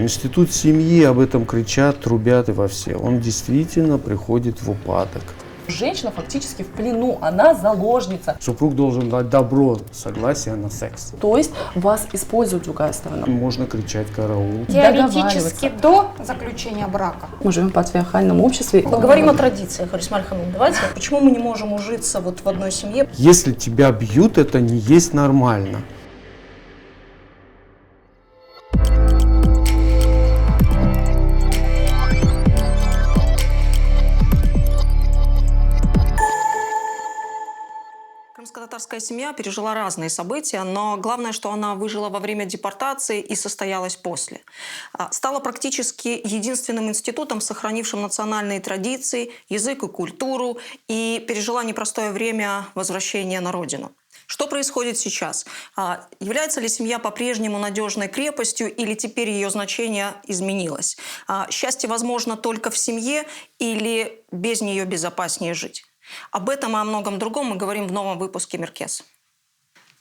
Институт семьи, об этом кричат, трубят и во все. Он действительно приходит в упадок. Женщина фактически в плену, она заложница. Супруг должен дать добро, согласие на секс. То есть вас использует другая сторона. Можно кричать караул. Теоретически до заключения брака. Мы живем в патриархальном обществе. Поговорим о традициях, Рисмаль Ханум. Давайте, почему мы не можем ужиться вот в одной семье? Если тебя бьют, это не есть нормально. Крымско-татарская семья пережила разные события, но главное, что она выжила во время депортации и состоялась после. Стала практически единственным институтом, сохранившим национальные традиции, язык и культуру, и пережила непростое время возвращения на родину. Что происходит сейчас? Является ли семья по-прежнему надежной крепостью или теперь ее значение изменилось? Счастье возможно только в семье или без нее безопаснее жить? Об этом и о многом другом мы говорим в новом выпуске «Меркес».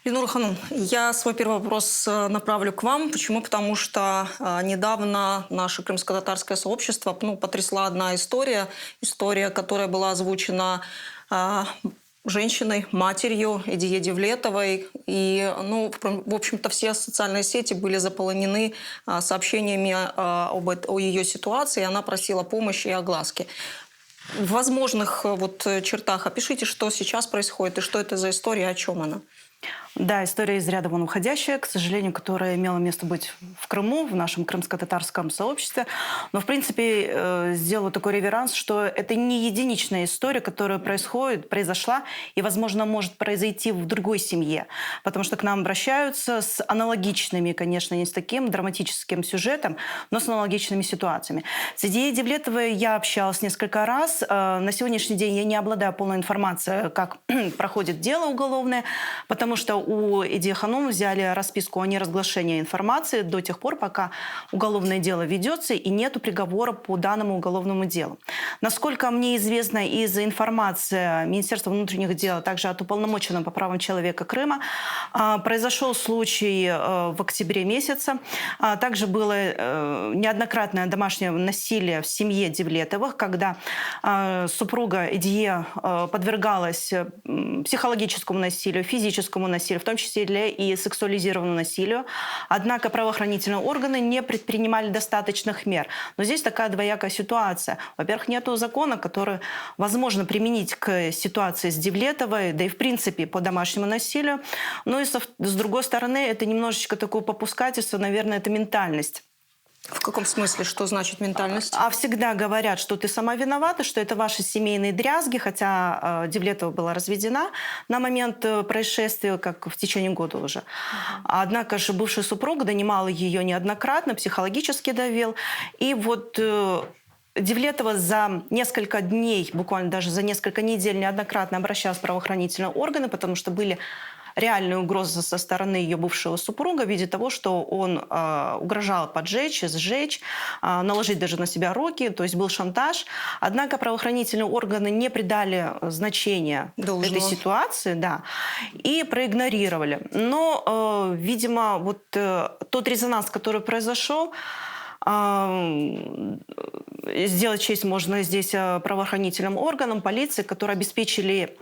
Ленур Ханум, я свой первый вопрос направлю к вам. Почему? Потому что недавно наше крымско-татарское сообщество потрясла одна история. История, которая была озвучена женщиной, матерью Эдие Девлетовой. И, в общем-то, все социальные сети были заполонены сообщениями о ее ситуации. Она просила помощи и огласки. В возможных чертах опишите, что сейчас происходит и что это за история, о чем она. Да, история из ряда вон уходящая, к сожалению, которая имела место быть в Крыму, в нашем крымско-татарском сообществе. Но, в принципе, сделала такой реверанс, что это не единичная история, которая произошла и, возможно, может произойти в другой семье. Потому что к нам обращаются с аналогичными, конечно, не с таким драматическим сюжетом, но с аналогичными ситуациями. С Эдией Девлетовой я общалась несколько раз. На сегодняшний день я не обладаю полной информацией, как проходит дело уголовное, потому что у Эдии Ханум взяли расписку о неразглашении информации до тех пор, пока уголовное дело ведется и нет приговора по данному уголовному делу. Насколько мне известно из информации Министерства внутренних дел, а также от уполномоченного по правам человека Крыма, произошел случай в октябре месяце. Также было неоднократное домашнее насилие в семье Девлетовых, когда супруга Эдие подвергалась психологическому насилию, физическому насилию, в том числе и сексуализированному насилию. Однако правоохранительные органы не предпринимали достаточных мер. Но здесь такая двоякая ситуация. Во-первых, нет закона, который возможно применить к ситуации с Девлетовой, да и в принципе по домашнему насилию. Ну и с другой стороны, это немножечко такое попускательство, наверное, это ментальность. В каком смысле? Что значит ментальность? А всегда говорят, что ты сама виновата, что это ваши семейные дрязги, хотя Девлетова была разведена на момент происшествия, как в течение года уже. Однако же бывший супруг донимал ее неоднократно, психологически давил. И вот Девлетова за несколько дней, буквально даже за несколько недель неоднократно обращалась в правоохранительные органы, потому что были реальные угрозы со стороны ее бывшего супруга в виде того, что он угрожал поджечь, сжечь, наложить даже на себя руки, то есть был шантаж. Однако правоохранительные органы не придали значения этой ситуации, да, и проигнорировали. Но, видимо, вот тот резонанс, который произошел, сделать честь можно здесь правоохранительным органам, полиции, которые обеспечили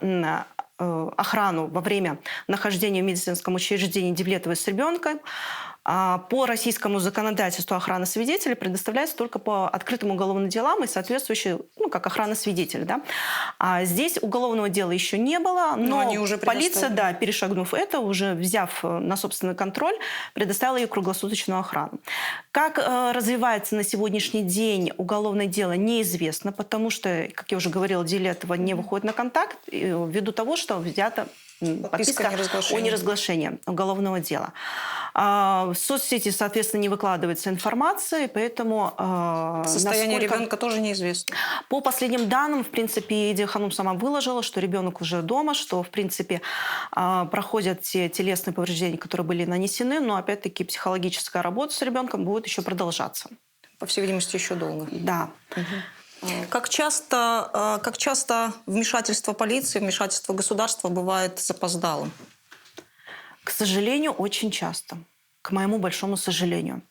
охрану во время нахождения в медицинском учреждении Девлетовой с ребенком. По российскому законодательству охрана свидетелей предоставляется только по открытым уголовным делам и соответствующей, как охрана свидетелей. Да? А здесь уголовного дела еще не было, но они уже полиция, да, перешагнув это, уже взяв на собственный контроль, предоставила ей круглосуточную охрану. Как развивается на сегодняшний день уголовное дело, неизвестно, потому что, как я уже говорила, Девлетова не выходит на контакт ввиду того, что взята подписка о неразглашении уголовного дела. В соцсети, соответственно, не выкладывается информация, поэтому состояние ребенка тоже неизвестно. По последним данным, в принципе, Эдия Ханум сама выложила, что ребенок уже дома, что, в принципе, проходят те телесные повреждения, которые были нанесены, но, опять-таки, психологическая работа с ребенком будет еще продолжаться. По всей видимости, еще долго. Да. Как часто вмешательство полиции, вмешательство государства бывает запоздалым? К сожалению, очень часто. К моему большому сожалению.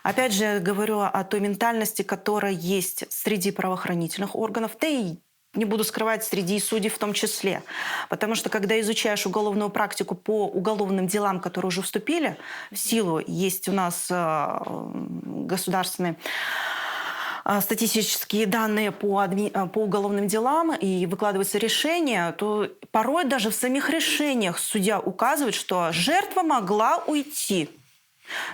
Опять же, я говорю о той ментальности, которая есть среди правоохранительных органов, да и не буду скрывать, среди судей в том числе. Потому что, когда изучаешь уголовную практику по уголовным делам, которые уже вступили в силу, есть у нас государственные статистические данные по уголовным делам, и выкладываются решения, то порой даже в самих решениях судья указывает, что жертва могла уйти.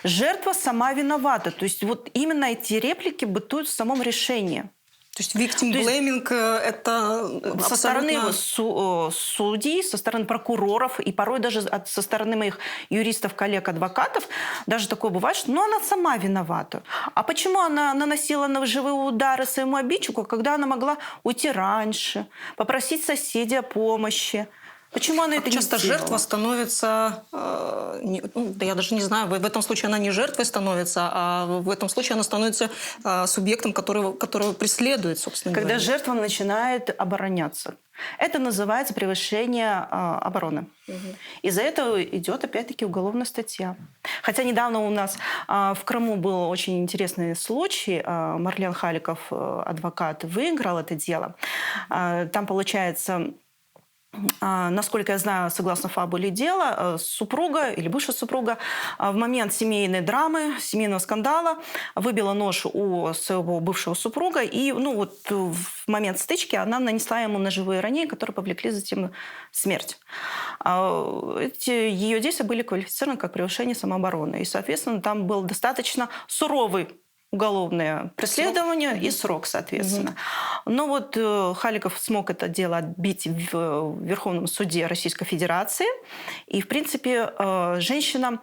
Жертва сама виновата. То есть вот именно эти реплики бытуют в самом решении. То есть victim blaming это со стороны судей, со стороны прокуроров и порой даже со стороны моих юристов, коллег, адвокатов даже такое бывает, что она сама виновата. А почему она наносила ножевые удары своему обидчику, когда она могла уйти раньше, попросить соседей о помощи? Почему она это не часто сделала? жертва становится, да я даже не знаю, в этом случае она не жертвой становится, а в этом случае она становится субъектом, которого преследует, собственно Когда говоря. жертва начинает обороняться. Это называется превышение обороны. И за это идет, опять-таки, уголовная статья. Хотя недавно у нас в Крыму был очень интересный случай. Марлен Халиков, адвокат, выиграл это дело. Там, получается, насколько я знаю, согласно фабуле дела, супруга или бывшая супруга в момент семейной драмы, семейного скандала выбила нож у своего бывшего супруга, и в момент стычки она нанесла ему ножевые ранения, которые повлекли затем смерть. Эти ее действия были квалифицированы как превышение самообороны. И, соответственно, там был достаточно суровый уголовное преследование и срок, соответственно. Но вот Халиков смог это дело отбить в Верховном суде Российской Федерации. И, в принципе, женщина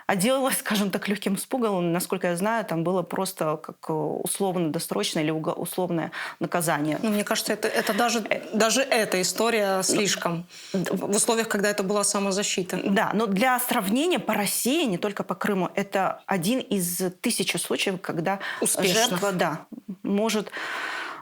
отделалась, скажем так, легким испугом. Насколько я знаю, там было просто как условно-досрочное или условное наказание. Мне кажется, это даже эта история слишком. В условиях, когда это была самозащита. Да, но для сравнения, по России, не только по Крыму, это один из 1000 случаев, когда жертва может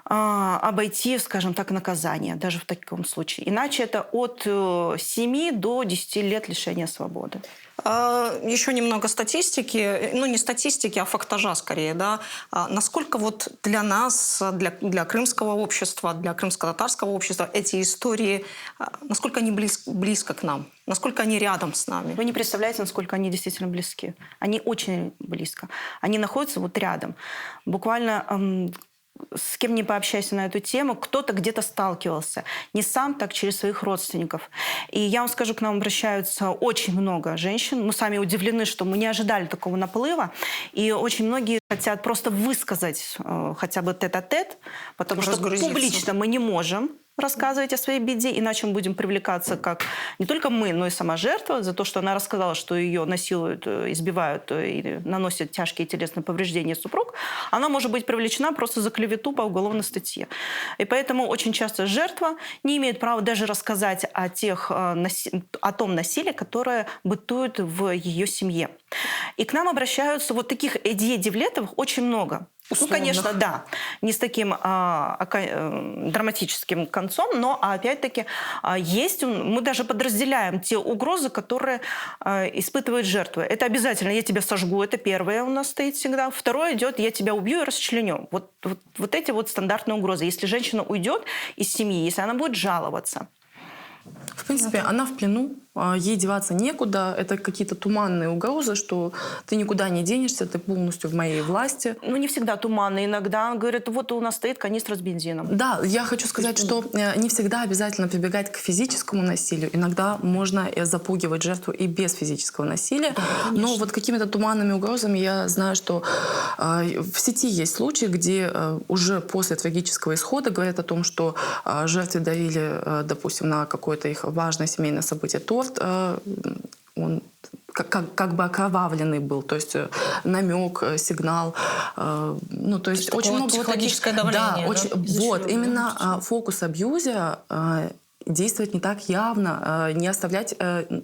обойти, скажем так, наказание, даже в таком случае. Иначе это от 7 до 10 лет лишения свободы. Еще немного статистики, не статистики, а фактажа скорее, да. Насколько вот для нас, для крымского общества, для крымско-татарского общества эти истории, насколько они близко к нам, насколько они рядом с нами? Вы не представляете, насколько они действительно близки. Они очень близко. Они находятся вот рядом. Буквально с кем не пообщайся на эту тему, кто-то где-то сталкивался. Не сам, так через своих родственников. И я вам скажу, к нам обращаются очень много женщин. Мы сами удивлены, что мы не ожидали такого наплыва. И очень многие хотят просто высказать хотя бы тет-а-тет, потому что публично мы не можем рассказывать о своей беде, иначе мы будем привлекаться как не только мы, но и сама жертва за то, что она рассказала, что ее насилуют, избивают и наносят тяжкие телесные повреждения супруг, она может быть привлечена просто за клевету по уголовной статье. И поэтому очень часто жертва не имеет права даже рассказать о том насилии, которое бытует в ее семье. И к нам обращаются вот таких Эдиевлетовых очень много. Условных. Конечно, да, не с таким драматическим концом, но опять-таки есть, мы даже подразделяем те угрозы, которые испытывает жертва. Это обязательно «я тебя сожгу», это первое у нас стоит всегда. Второе идет «я тебя убью и расчленю». Вот эти вот стандартные угрозы. Если женщина уйдет из семьи, если она будет жаловаться. В принципе, она в плену, ей деваться некуда. Это какие-то туманные угрозы, что ты никуда не денешься, ты полностью в моей власти. Не всегда туманные. Иногда говорят, вот у нас стоит канистра с бензином. Да, я хочу сказать, что не всегда обязательно прибегать к физическому насилию. Иногда можно запугивать жертву и без физического насилия. Да, но вот какими-то туманными угрозами я знаю, что в сети есть случаи, где уже после трагического исхода говорят о том, что жертве дарили, допустим, на какое-то их важное семейное событие торт, он как бы окровавленный был, то есть намек, сигнал, то есть очень много психологическое давление. Да, именно фокус абьюзера действовать не так явно, не оставлять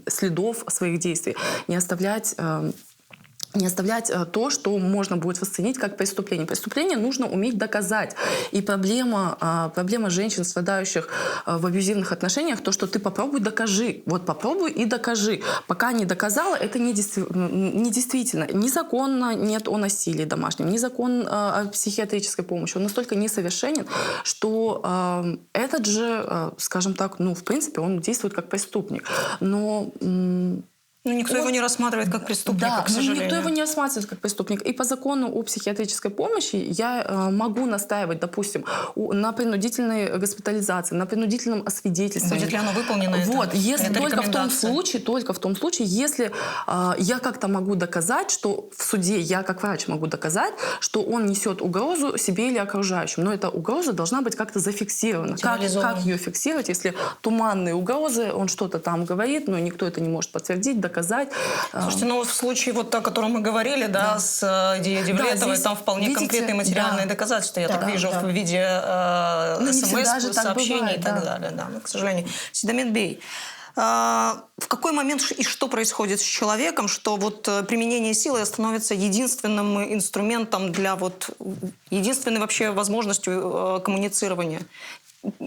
следов своих действий, не оставлять не оставлять то, что можно будет расценить как преступление. Преступление нужно уметь доказать. И проблема женщин, страдающих в абьюзивных отношениях, то, что ты попробуй докажи. Вот попробуй и докажи. Пока не доказала, это не действительно. Ни закона нет о насилии домашнем, ни закон о психиатрической помощи. Он настолько несовершенен, что этот же, скажем так, ну, в принципе, он действует как преступник. Но... Ну, никто его не рассматривает как преступника, к сожалению. Никто его не рассматривает как преступник. И по закону о психиатрической помощи я могу настаивать, допустим, на принудительной госпитализации, на принудительном освидетельствовании. Будет ли оно выполнено? Вот, если это только в том случае, если я как-то могу доказать, что в суде я как врач могу доказать, что он несет угрозу себе или окружающим. Но эта угроза должна быть как-то зафиксирована. Как ее фиксировать, если туманные угрозы, он что-то там говорит, но никто это не может подтвердить, доказать. Слушайте, ну в случае, вот о котором мы говорили, да, с Дией Девлетовой, там вполне видите, конкретные материальные доказательства, я так вижу, в виде смс, сообщений и так далее. Да, но, к сожалению. Седамет Бей, в какой момент и что происходит с человеком, что вот применение силы становится единственным инструментом для вот единственной вообще возможностью коммуницирования?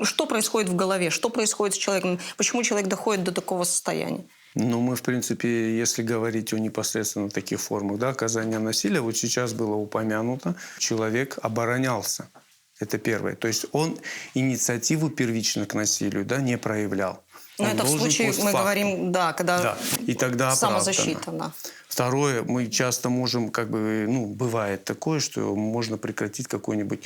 Что происходит в голове? Что происходит с человеком? Почему человек доходит до такого состояния? Ну, мы, в принципе, если говорить о непосредственно таких формах, да, оказания насилия, вот сейчас было упомянуто, человек оборонялся. Это первое. То есть он инициативу первично к насилию, да, не проявлял. Но это в случае, мы говорим, да, когда да. И тогда самозащита. Да. Второе, мы часто можем, бывает такое, что можно прекратить какое-нибудь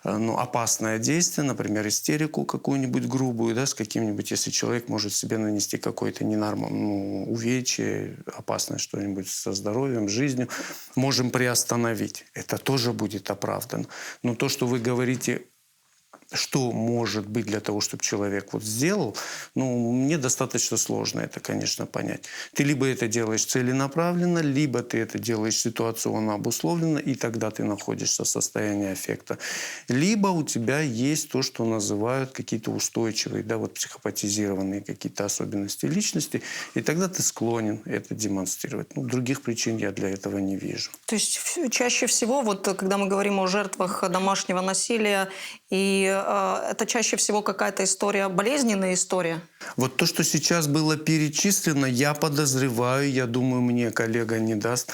опасное действие, например, истерику какую-нибудь грубую, да, с каким-нибудь, если человек может себе нанести какое-то увечье, опасное что-нибудь со здоровьем, жизнью, можем приостановить. Это тоже будет оправдано. Но то, что вы говорите, что может быть для того, чтобы человек вот сделал, мне достаточно сложно это, конечно, понять. Ты либо это делаешь целенаправленно, либо ты это делаешь ситуационно обусловленно, и тогда ты находишься в состоянии аффекта. Либо у тебя есть то, что называют какие-то устойчивые, да, вот психопатизированные какие-то особенности личности, и тогда ты склонен это демонстрировать. Других причин я для этого не вижу. То есть чаще всего, вот когда мы говорим о жертвах домашнего насилия, и это чаще всего какая-то история, болезненная история? Вот то, что сейчас было перечислено, я подозреваю, я думаю, мне коллега не даст,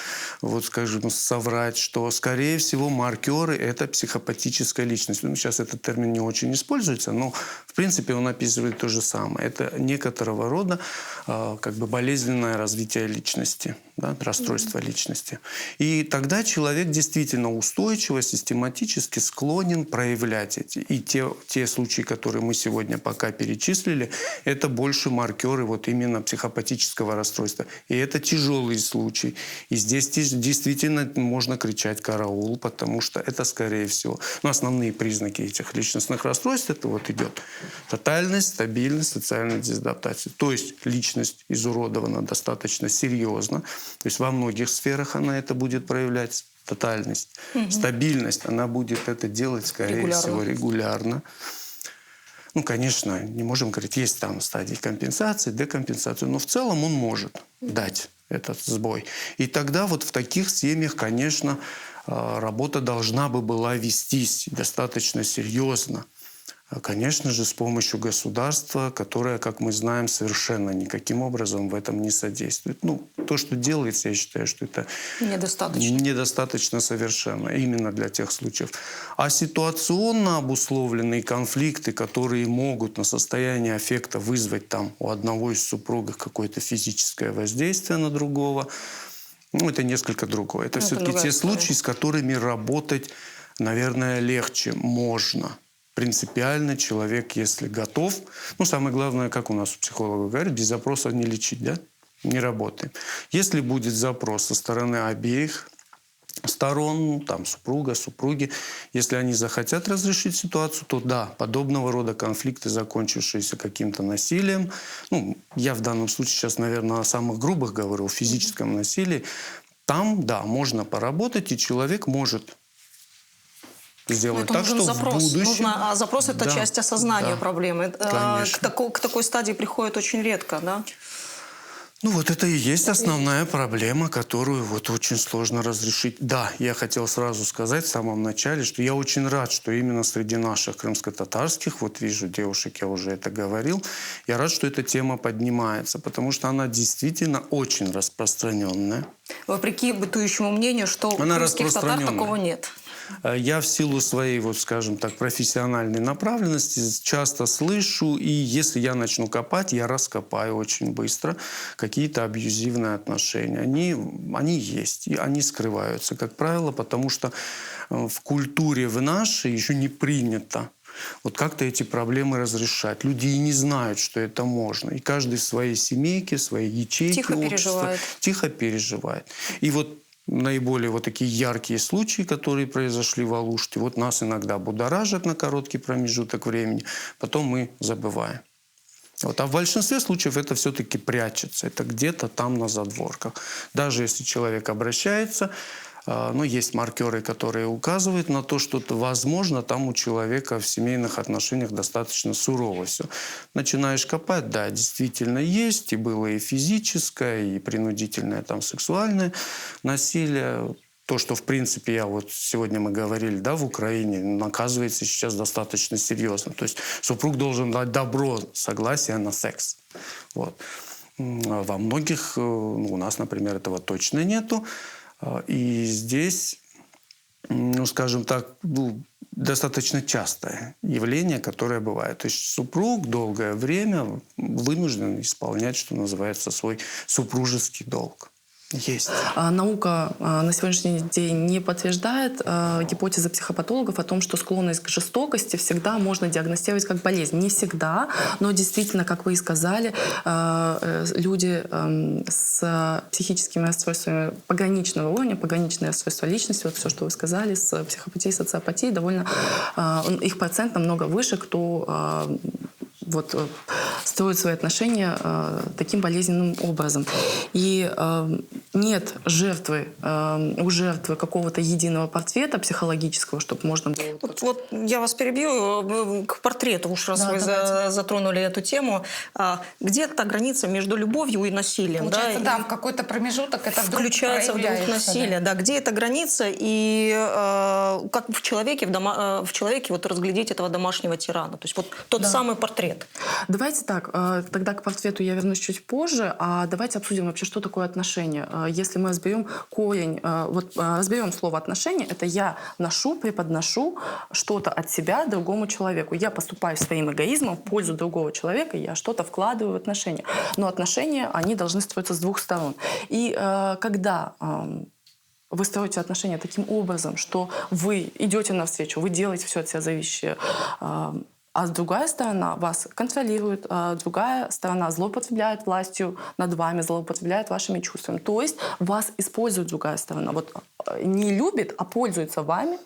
соврать, что, скорее всего, маркеры – это психопатическая личность. Сейчас этот термин не очень используется, но, в принципе, он описывает то же самое. Это некоторого рода болезненное развитие личности, да, расстройство личности. И тогда человек действительно устойчиво, систематически склонен проявлять эти. И те случаи, которые мы сегодня пока перечислили, это больше маркеры вот именно психопатического расстройства. И это тяжелый случай. И здесь действительно можно кричать «караул», потому что это, скорее всего, основные признаки этих личностных расстройств, это вот идет тотальность, стабильность, социальная дезадаптация. То есть личность изуродована достаточно серьезно. То есть во многих сферах она это будет проявлять. Тотальность, стабильность, она будет это делать, скорее всего, регулярно. Конечно, не можем говорить, есть там стадии компенсации, декомпенсации, но в целом он может дать этот сбой. И тогда вот в таких семьях, конечно, работа должна была вестись достаточно серьезно. Конечно же, с помощью государства, которое, как мы знаем, совершенно никаким образом в этом не содействует. То, что делается, я считаю, что это недостаточно совершенно, именно для тех случаев. А ситуационно обусловленные конфликты, которые могут на состояние аффекта вызвать там у одного из супругов какое-то физическое воздействие на другого, это несколько другое. Это все-таки те случаи, с которыми работать, наверное, легче можно. Принципиально человек, если готов, самое главное, как у нас у психологов говорят, без запроса не лечить, да? Не работаем. Если будет запрос со стороны обеих сторон, супруга, супруги, если они захотят разрешить ситуацию, то да, подобного рода конфликты, закончившиеся каким-то насилием, я в данном случае сейчас, наверное, о самых грубых говорю, о физическом насилии, там, да, можно поработать, и человек может сделать так, что запрос. В будущем... Запрос – это часть осознания проблемы. Конечно. К такой стадии приходит очень редко, да? Ну вот это и есть основная проблема, которую вот очень сложно разрешить. Да, я хотел сразу сказать в самом начале, что я очень рад, что именно среди наших крымско-татарских, вот вижу девушек, я уже это говорил, я рад, что эта тема поднимается, потому что она действительно очень распространенная. Вопреки бытующему мнению, что у Она крымских татар распространенная. такого нет. Я в силу своей, вот скажем так, профессиональной направленности часто слышу, и если я начну копать, я раскопаю очень быстро какие-то абьюзивные отношения. Они есть, и они скрываются, как правило, потому что в культуре в нашей еще не принято вот как-то эти проблемы разрешать. Люди и не знают, что это можно. И каждый в своей семейке, в своей ячейке Тихо общества переживает. тихо переживает. И вот наиболее вот такие яркие случаи, которые произошли в Алуште, вот нас иногда будоражат на короткий промежуток времени, потом мы забываем. Вот. А в большинстве случаев это все-таки прячется, это где-то там на задворках. Даже если человек обращается, но есть маркеры, которые указывают на то, что возможно там у человека в семейных отношениях достаточно сурово все. Начинаешь копать, да, действительно есть, и было и физическое, и принудительное там сексуальное насилие. То, что, в принципе, сегодня мы говорили, да, в Украине, наказывается сейчас достаточно серьезно. То есть супруг должен дать добро, согласие на секс. Вот. Во многих, у нас, например, этого точно нету. И здесь, скажем так, достаточно частое явление, которое бывает. То есть супруг долгое время вынужден исполнять, что называется, свой супружеский долг. Есть. Наука на сегодняшний день не подтверждает гипотезы психопатологов о том, что склонность к жестокости всегда можно диагностировать как болезнь. Не всегда, но действительно, как вы и сказали, люди с психическими расстройствами пограничного уровня, пограничные расстройства личности, вот все, что вы сказали, с психопатией, социопатией, довольно их процент намного выше, кто строят свои отношения таким болезненным образом. И нет у жертвы какого-то единого портрета психологического, чтобы можно было... Вот я вас перебью к портрету, уж раз вы затронули эту тему. Где та граница между любовью и насилием? Получается, да, в какой-то промежуток это вдруг включается вдруг насилие. Да. Где эта граница и как в человеке вот разглядеть этого домашнего тирана? То есть вот тот самый портрет. Давайте так, тогда к портрету я вернусь чуть позже, а давайте обсудим вообще, что такое отношения. Если мы разберем корень, разберем слово «отношения», это я преподношу что-то от себя другому человеку. Я поступаю своим эгоизмом в пользу другого человека, я что-то вкладываю в отношения. Но отношения, они должны строиться с двух сторон. И когда вы строите отношения таким образом, что вы идете навстречу, вы делаете все от себя зависящее, а другая сторона вас контролирует, а другая сторона злоупотребляет властью над вами, злоупотребляет вашими чувствами. То есть вас использует другая сторона. Вот не любит, а пользуется вами.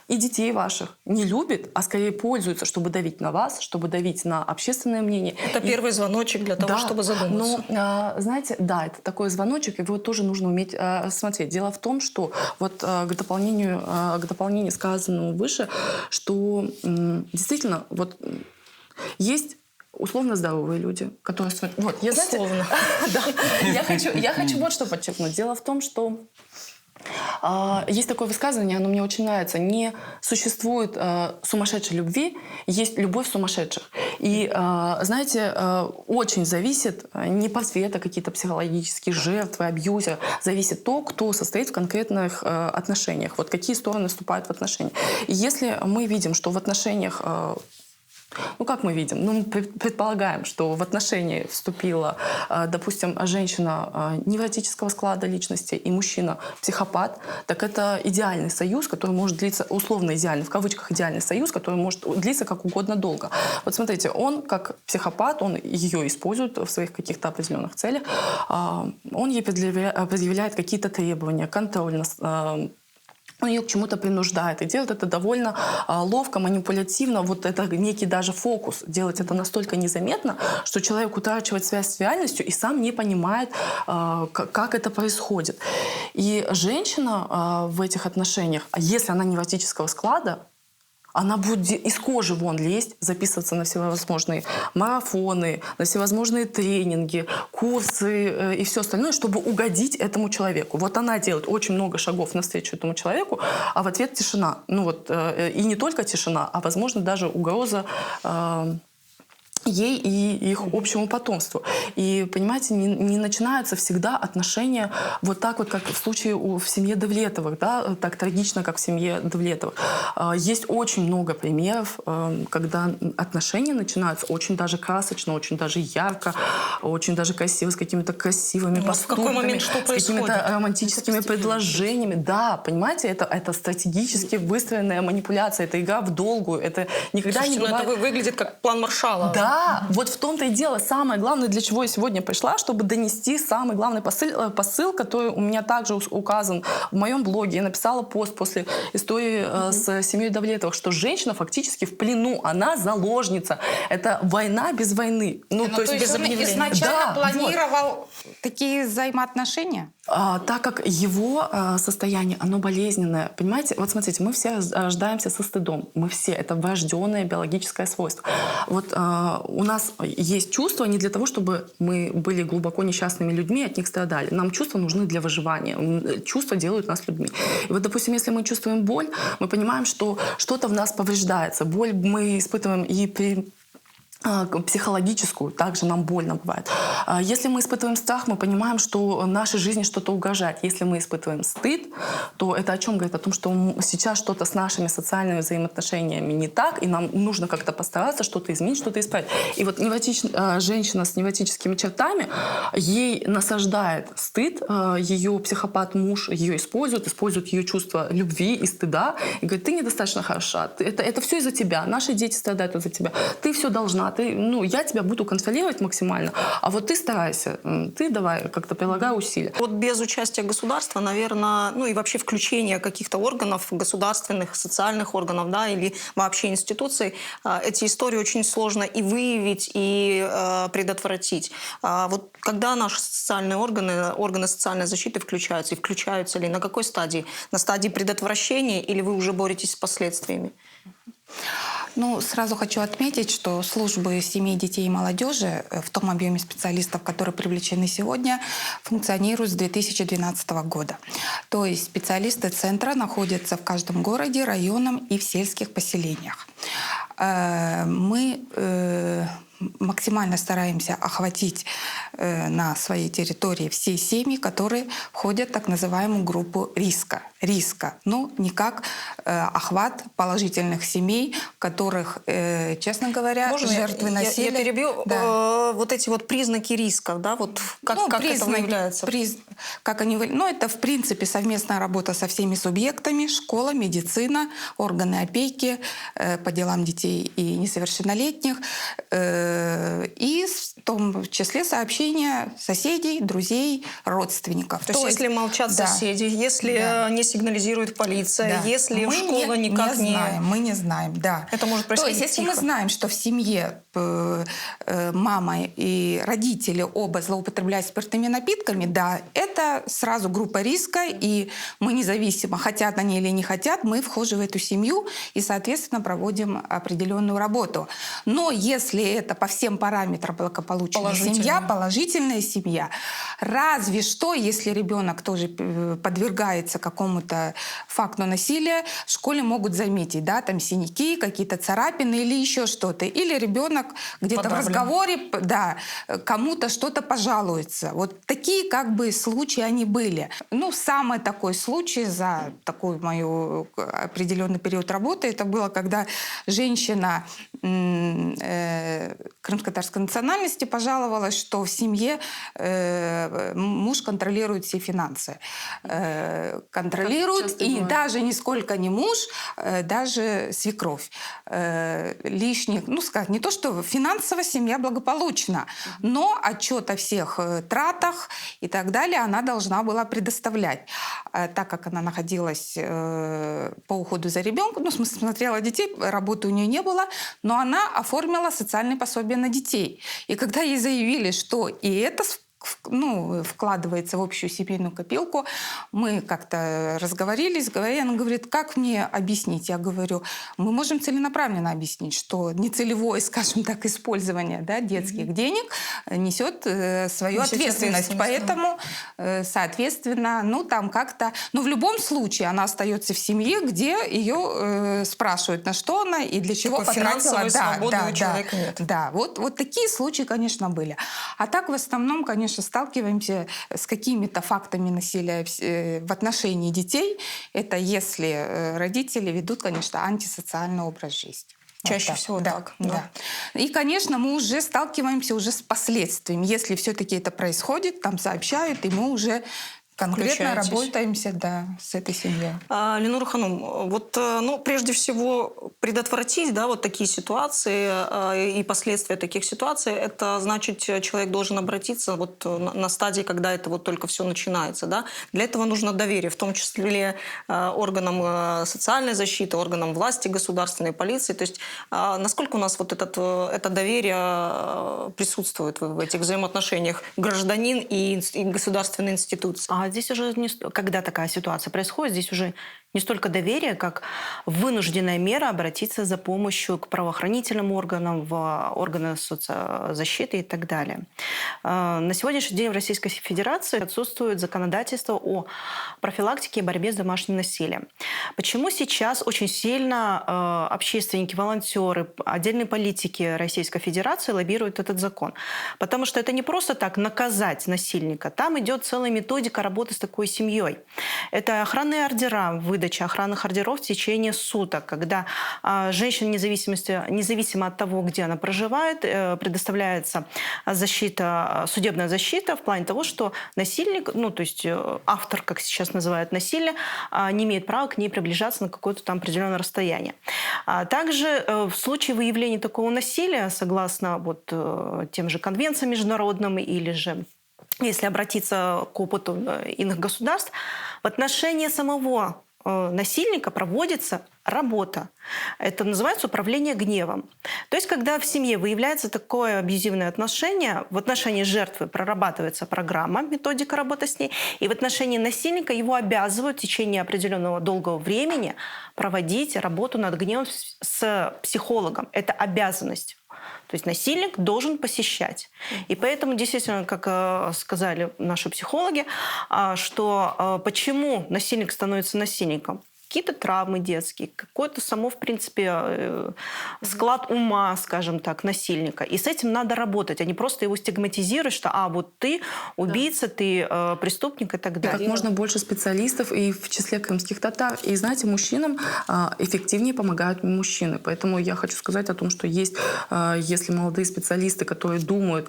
И детей ваших не любит, а скорее пользуется, чтобы давить на вас, чтобы давить на общественное мнение. Это первый звоночек для того, чтобы задуматься. Но, знаете, да, это такой звоночек, его тоже нужно уметь смотреть. Дело в том, что вот к дополнению сказанному выше, что действительно вот есть условно здоровые люди, которые... Вот, условно. Да. Я хочу вот что подчеркнуть. Дело в том, что есть такое высказывание, оно мне очень нравится. Не существует сумасшедшей любви, есть любовь сумасшедших. И, знаете, очень зависит не портрет, а какие-то психологические жертвы, абьюзеры. Зависит то, кто состоит в конкретных отношениях. Вот какие стороны вступают в отношения. И если мы видим, что в отношениях... как мы видим? Мы предполагаем, что в отношения вступила, допустим, женщина невротического склада личности и мужчина психопат, так это идеальный союз, который может длиться, условно идеальный, в кавычках идеальный союз, который может длиться как угодно долго. Вот смотрите, он как психопат, он ее использует в своих каких-то определенных целях, он ей предъявляет какие-то требования, контроль, он ее к чему-то принуждает. И делает это довольно ловко, манипулятивно. Вот это некий даже фокус. Делать это настолько незаметно, что человек утрачивает связь с реальностью и сам не понимает, как это происходит. И женщина в этих отношениях, если она невротического склада, Она будет из кожи вон лезть, записываться на всевозможные марафоны, на всевозможные тренинги, курсы и все остальное, чтобы угодить этому человеку. Вот она делает очень много шагов навстречу этому человеку, а в ответ тишина. Ну вот, и не только тишина, а, возможно, даже угроза ей и их общему потомству. И, понимаете, не начинаются всегда отношения вот так вот, как в случае в семье Давлетовых, да, так трагично, как в семье Давлетовых. Есть очень много примеров, когда отношения начинаются очень даже красочно, очень даже ярко, очень даже красиво, с какими-то красивыми поступками, в какой момент что с какими-то происходит? романтическими предложениями. Да, понимаете, это стратегически выстроенная манипуляция, это игра в долгую, это никогда Слушайте, не ну бывает... это выглядит как план Маршалла. Да, вот в том-то и дело. Самое главное, для чего я сегодня пришла, чтобы донести самый главный посыл, который у меня также указан в моем блоге. Я написала пост после истории с семьей Давлетовых, что женщина фактически в плену, она заложница. Это война без войны. Ну, То есть он изначально Да, планировал такие взаимоотношения? Так как его состояние, оно болезненное. Понимаете, вот смотрите, мы все рождаемся со стыдом. Мы все. Это врожденное биологическое свойство. Вот у нас есть чувства не для того, чтобы мы были глубоко несчастными людьми, от них страдали. Нам чувства нужны для выживания. Чувства делают нас людьми. И вот, допустим, если мы чувствуем боль, мы понимаем, что что-то в нас повреждается. Боль мы испытываем и при психологическую, также нам больно бывает. Если мы испытываем страх, мы понимаем, что нашей жизни что-то угрожает. Если мы испытываем стыд, то это о чем говорит? О том, что сейчас что-то с нашими социальными взаимоотношениями не так, и нам нужно как-то постараться что-то изменить, что-то исправить. И вот женщина с невротическими чертами, ей насаждает стыд, ее психопат-муж ее использует ее чувство любви и стыда, и говорит: ты недостаточно хороша, это все из-за тебя, наши дети страдают из-за тебя, ты все должна, я тебя буду контролировать максимально, а вот ты старайся, ты давай как-то прилагай усилия. Вот без участия государства, наверное, и вообще включения каких-то органов, государственных, социальных органов, да, или вообще институций, эти истории очень сложно и выявить, и предотвратить. Вот когда наши социальные органы социальной защиты включаются, и включаются ли, на какой стадии? На стадии предотвращения или вы уже боретесь с последствиями? Сразу хочу отметить, что службы семей, детей и молодежи в том объеме специалистов, которые привлечены сегодня, функционируют с 2012 года. То есть специалисты центра находятся в каждом городе, районе и в сельских поселениях. Мы максимально стараемся охватить на своей территории все семьи, которые входят в так называемую группу риска. Не как охват положительных семей, которых, честно говоря, жертвы насилия... Я перебью. Да. Вот эти вот признаки рисков, да, вот как это выявляется? Это, в принципе, совместная работа со всеми субъектами: школа, медицина, органы опеки по делам детей и несовершеннолетних, и в том числе сообщения соседей, друзей, родственников. То есть если молчат соседи, если не сигнализирует полиция, если школа никак не... Мы не знаем, да. Это может происходить То есть если тихо. мы знаем, что в семье мама и родители оба злоупотребляют спиртными напитками, да, это сразу группа риска, и мы независимо, хотят они или не хотят, мы вхожи в эту семью и, соответственно, проводим определенную работу. Но если это по всем параметрам благополучная семья, положительная семья, разве что, если ребенок тоже подвергается какому-то факту насилия, в школе могут заметить, да, там синяки, какие-то царапины или еще что-то. Или ребенок где-то в разговоре, да, кому-то что-то пожалуется. Вот такие случаи они были. Самый такой случай за такой мою определенный период работы, это было, когда женщина крымско-татарской национальности пожаловалась, что в семье муж контролирует все финансы. Контролирует, и даже нисколько не муж, даже свекровь. Лишних, не то, что финансово семья благополучна, но отчет о всех тратах и так далее она должна была предоставлять. Так как она находилась по уходу за ребенком, смотрела детей, работы у нее не было, но она оформила социальное пособие на детей. И когда ей заявили, что и это вкладывается в общую семейную копилку. Мы как-то разговорились, она говорит, как мне объяснить? Я говорю, мы можем целенаправленно объяснить, что нецелевое, скажем так, использование, да, детских денег несет свою ответственность. Поэтому, соответственно, там как-то... Но в любом случае она остается в семье, где ее спрашивают, на что она и для чего Такой потратила. финансовой свободы у человека нет. Да, вот такие случаи, конечно, были. А так, в основном, конечно, сталкиваемся с какими-то фактами насилия в отношении детей. Это если родители ведут, конечно, антисоциальный образ жизни. Чаще всего так. Да. И, конечно, мы уже сталкиваемся уже с последствиями. Если все-таки это происходит, там сообщают, и мы уже конкретно работаемся, с этой семьей. Ленура Ханум, прежде всего предотвратить, вот такие ситуации и последствия таких ситуаций, это значит, человек должен обратиться на стадии, когда это только все начинается, да. Для этого нужно доверие, в том числе органам социальной защиты, органам власти государственной, полиции. То есть насколько у нас это доверие присутствует в этих взаимоотношениях гражданин и государственные институции? Здесь уже, когда такая ситуация происходит, здесь уже не столько доверие, как вынужденная мера обратиться за помощью к правоохранительным органам, в органы соцзащиты и так далее. На сегодняшний день в Российской Федерации отсутствует законодательство о профилактике и борьбе с домашним насилием. Почему сейчас очень сильно общественники, волонтеры, отдельные политики Российской Федерации лоббируют этот закон? Потому что это не просто так наказать насильника. Там идет целая методика работы с такой семьей. Это охранные ордера, выдача охранных ордеров в течение суток, когда женщине, независимо от того, где она проживает, предоставляется судебная защита в плане того, что насильник, то есть автор, как сейчас называют насилие, не имеет права к ней приближаться на какое-то там определенное расстояние. Также в случае выявления такого насилия, согласно тем же конвенциям международным или же если обратиться к опыту иных государств, в отношении самого насильника проводится работа. Это называется управление гневом. То есть, когда в семье выявляется такое абьюзивное отношение, в отношении жертвы прорабатывается программа, методика работы с ней, и в отношении насильника его обязывают в течение определенного долгого времени проводить работу над гневом с психологом. Это обязанность. То есть насильник должен посещать. И поэтому, действительно, как сказали наши психологи, что почему насильник становится насильником? Какие-то травмы детские, какой-то в принципе, склад ума, скажем так, насильника. И с этим надо работать, а не просто его стигматизировать, что ты убийца, ты преступник и так далее. Как можно больше специалистов и в числе крымских татар. И, знаете, мужчинам эффективнее помогают мужчины. Поэтому я хочу сказать о том, что есть, если молодые специалисты, которые думают,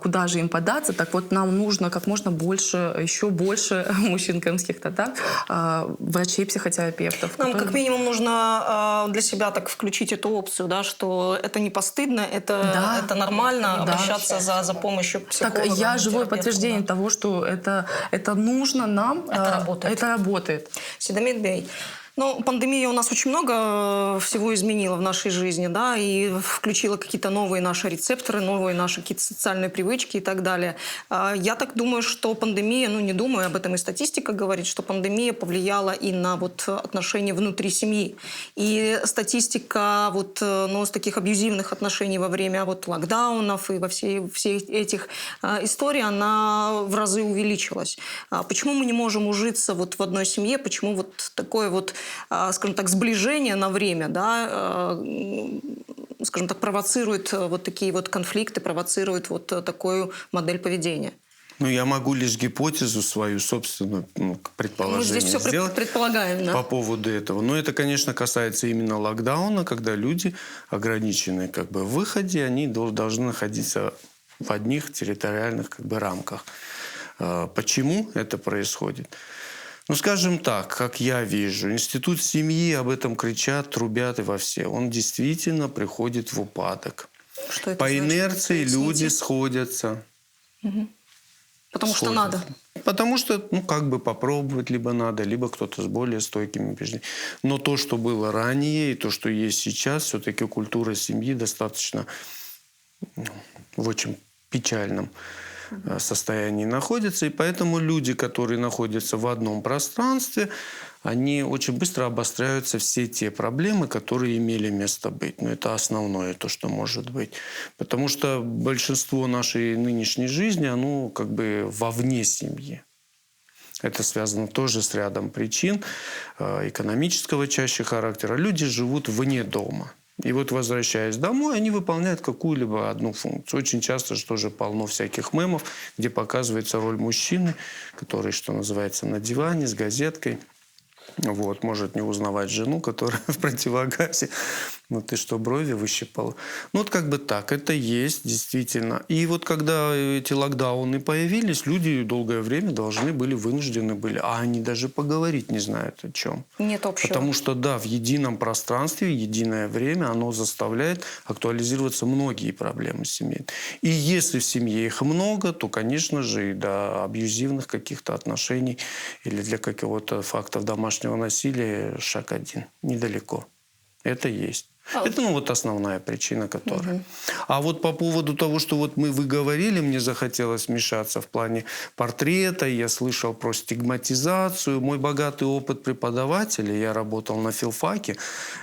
куда же им податься, так нам нужно как можно больше, еще больше мужчин крымских татар, врачей, психотерапевтов. Нам как минимум нужно для себя так включить эту опцию, что это не постыдно, это нормально обращаться за помощью к психологу. Так я живое подтверждение того, что это нужно нам. Это работает. Седамит Бей. Пандемия у нас очень много всего изменила в нашей жизни, и включила какие-то новые наши рецепторы, новые наши какие-то социальные привычки и так далее. Я так думаю, что пандемия, не думаю, об этом и статистика говорит, что пандемия повлияла и на отношения внутри семьи. И статистика с таких абьюзивных отношений во время локдаунов и во всех этих историй, она в разы увеличилась. Почему мы не можем ужиться в одной семье? Почему такое скажем так, сближение на время, скажем так, провоцирует такие конфликты, провоцирует такую модель поведения? Я могу лишь гипотезу свою собственную предположение Мы здесь все предполагаем, по поводу этого. Но это, конечно, касается именно локдауна, когда люди ограничены в выходе, они должны находиться в одних территориальных рамках. Почему это происходит? Скажем так, как я вижу, институт семьи об этом кричат, трубят и во все. Он действительно приходит в упадок. Что это По значит? инерции люди сходятся. Потому что надо. Потому что, попробовать либо надо, либо кто-то с более стойкими убеждениями. Но то, что было ранее, и то, что есть сейчас, все-таки культура семьи достаточно в очень печальном состоянии находятся. И поэтому люди, которые находятся в одном пространстве, они очень быстро обостряются все те проблемы, которые имели место быть. Но это основное то, что может быть. Потому что большинство нашей нынешней жизни, оно как бы вовне семьи. Это связано тоже с рядом причин экономического чаще характера. Люди живут вне дома. И вот, возвращаясь домой, они выполняют какую-либо одну функцию. Очень часто же тоже полно всяких мемов, где показывается роль мужчины, который, что называется, на диване с газеткой. Вот, может не узнавать жену, которая в противогазе. Ну ты что, брови выщипала? Ну вот как бы так, это есть действительно. И вот когда эти локдауны появились, люди долгое время должны были, вынуждены были, а они даже поговорить не знают о чем. Нет общего. Потому что, да, в едином пространстве, единое время, оно заставляет актуализироваться многие проблемы семей. И если в семье их много, то, конечно же, и до абьюзивных каких-то отношений или для какого-то фактов домашнего насилия шаг один, недалеко. Это есть. Это вот основная причина, которая. А вот по поводу того, что вот вы говорили, мне захотелось вмешаться в плане портрета, я слышал про стигматизацию. Мой богатый опыт преподавателя, я работал на филфаке,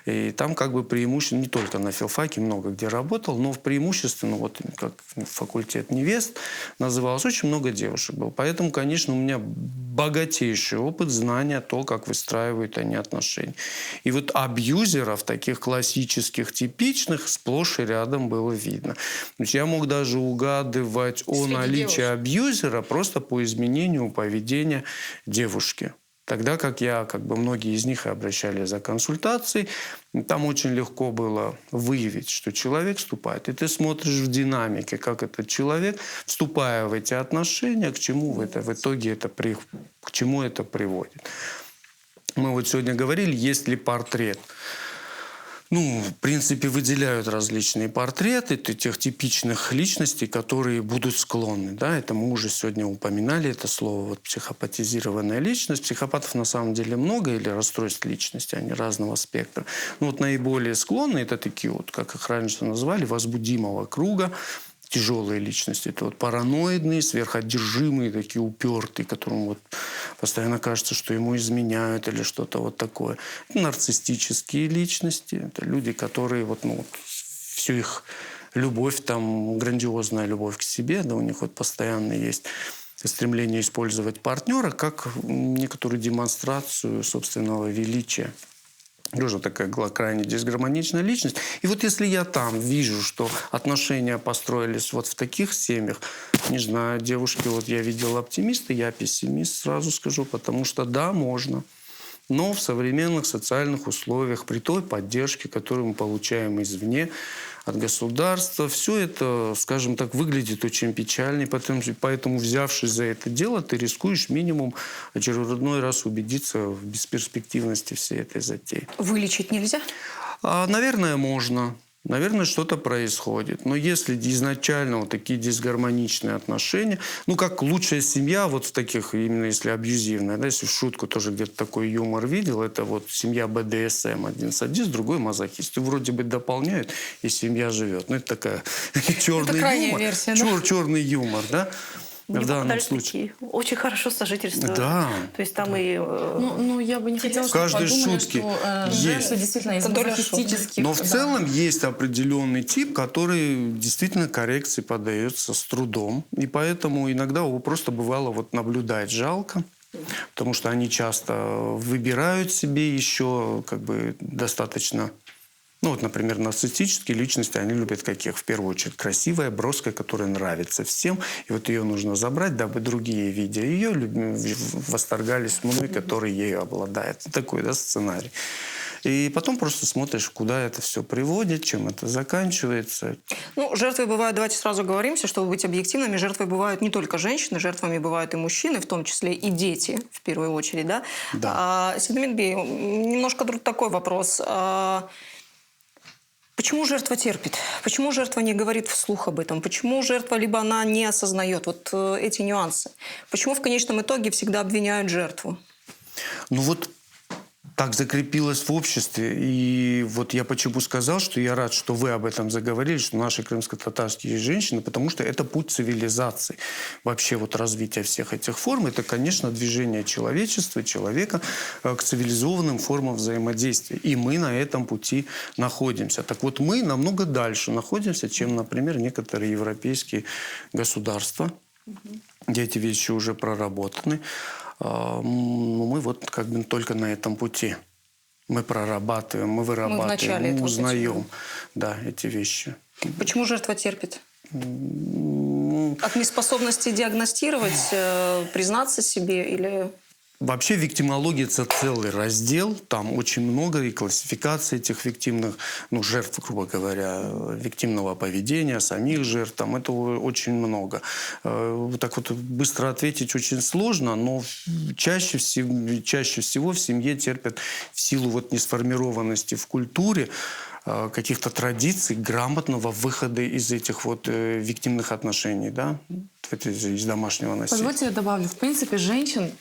и там как бы преимущественно, не только на филфаке, много где работал, но преимущественно, вот как факультет невест назывался, очень много девушек было. Поэтому, конечно, у меня богатейший опыт, знания, то, как выстраивают они отношения. И вот абьюзеров, таких классических, типичных, сплошь и рядом было видно. То есть я мог даже угадывать о наличии абьюзера просто по изменению поведения девушки. Тогда как многие из них обращались за консультацией, там очень легко было выявить, что человек вступает. И ты смотришь в динамике, как этот человек, вступая в эти отношения, к чему в итоге к чему это приводит. Мы вот сегодня говорили, есть ли портрет. В принципе, выделяют различные портреты тех типичных личностей, которые будут склонны. Да? Это мы уже сегодня упоминали, это слово психопатизированная личность. Психопатов на самом деле много, или расстройств личности, они разного спектра. Наиболее склонные, это такие как их раньше называли, возбудимого круга. Тяжелые личности. Это параноидные, сверходержимые, такие упертые, которым постоянно кажется, что ему изменяют или что-то такое. Это нарциссические личности. Это люди, которые всю их любовь, грандиозная любовь к себе, да, у них постоянно есть стремление использовать партнера как некоторую демонстрацию собственного величия. Тоже такая крайне дисгармоничная личность. И если я там вижу, что отношения построились в таких семьях, не знаю, девушки, я видел оптимиста, я пессимист, сразу скажу, потому что да, можно. Но в современных социальных условиях, при той поддержке, которую мы получаем извне, от государства, все это, скажем так, выглядит очень печально. Поэтому, взявшись за это дело, ты рискуешь минимум очередной раз убедиться в бесперспективности всей этой затеи. Вылечить нельзя? Наверное, можно. Наверное, что-то происходит. Но если изначально такие дисгармоничные отношения, как лучшая семья, в таких, именно если абьюзивная, да, если в шутку тоже где-то такой юмор видел, это семья БДСМ. Один садист, другой мазохист. И вроде бы дополняют, и семья живет. Это такая черный юмор. Версия, черный юмор, да? В данном случае. Очень хорошо сожительствуют. Да. То есть там и... я бы не хотела, в чтобы каждой подумали, шутке что есть. жертвы действительно из мазохистических... Но в целом есть определенный тип, который действительно коррекции поддается с трудом. И поэтому иногда его просто бывало наблюдать жалко. Потому что они часто выбирают себе еще достаточно... например, нарциссические личности, они любят каких? В первую очередь красивая, броская, которая нравится всем. И ее нужно забрать, дабы другие, видя ее, восторгались мной, который ею обладает. Такой, да, сценарий. И потом просто смотришь, куда это все приводит, чем это заканчивается. Жертвы бывают, давайте сразу говоримся, чтобы быть объективными, жертвы бывают не только женщины, жертвами бывают и мужчины, в том числе и дети, в первую очередь, да? Да. Седмин Бей, немножко такой вопрос. Почему жертва терпит? Почему жертва не говорит вслух об этом? Почему жертва либо она не осознает эти нюансы? Почему в конечном итоге всегда обвиняют жертву? так закрепилось в обществе. И вот я почему сказал, что я рад, что вы об этом заговорили, что наши крымско-татарские женщины, потому что это путь цивилизации. Вообще вот развитие всех этих форм, это, конечно, движение человечества, человека к цивилизованным формам взаимодействия. И мы на этом пути находимся. Так вот, мы намного дальше находимся, чем, например, некоторые европейские государства, где эти вещи уже проработаны. Мы вот как бы только на этом пути. Мы прорабатываем, мы вырабатываем, мы узнаем, да, эти вещи. Почему жертва терпит? От неспособности диагностировать, признаться себе или... Вообще виктимология – это целый раздел. Там очень много и классификации этих виктимных, жертв, грубо говоря, виктимного поведения, самих жертв. Там это очень много. Так вот быстро ответить очень сложно, но чаще всего в семье терпят в силу вот несформированности в культуре, каких-то традиций, грамотного выхода из этих вот виктимных отношений, да, из домашнего насилия. Позвольте я добавлю. В принципе, женщин,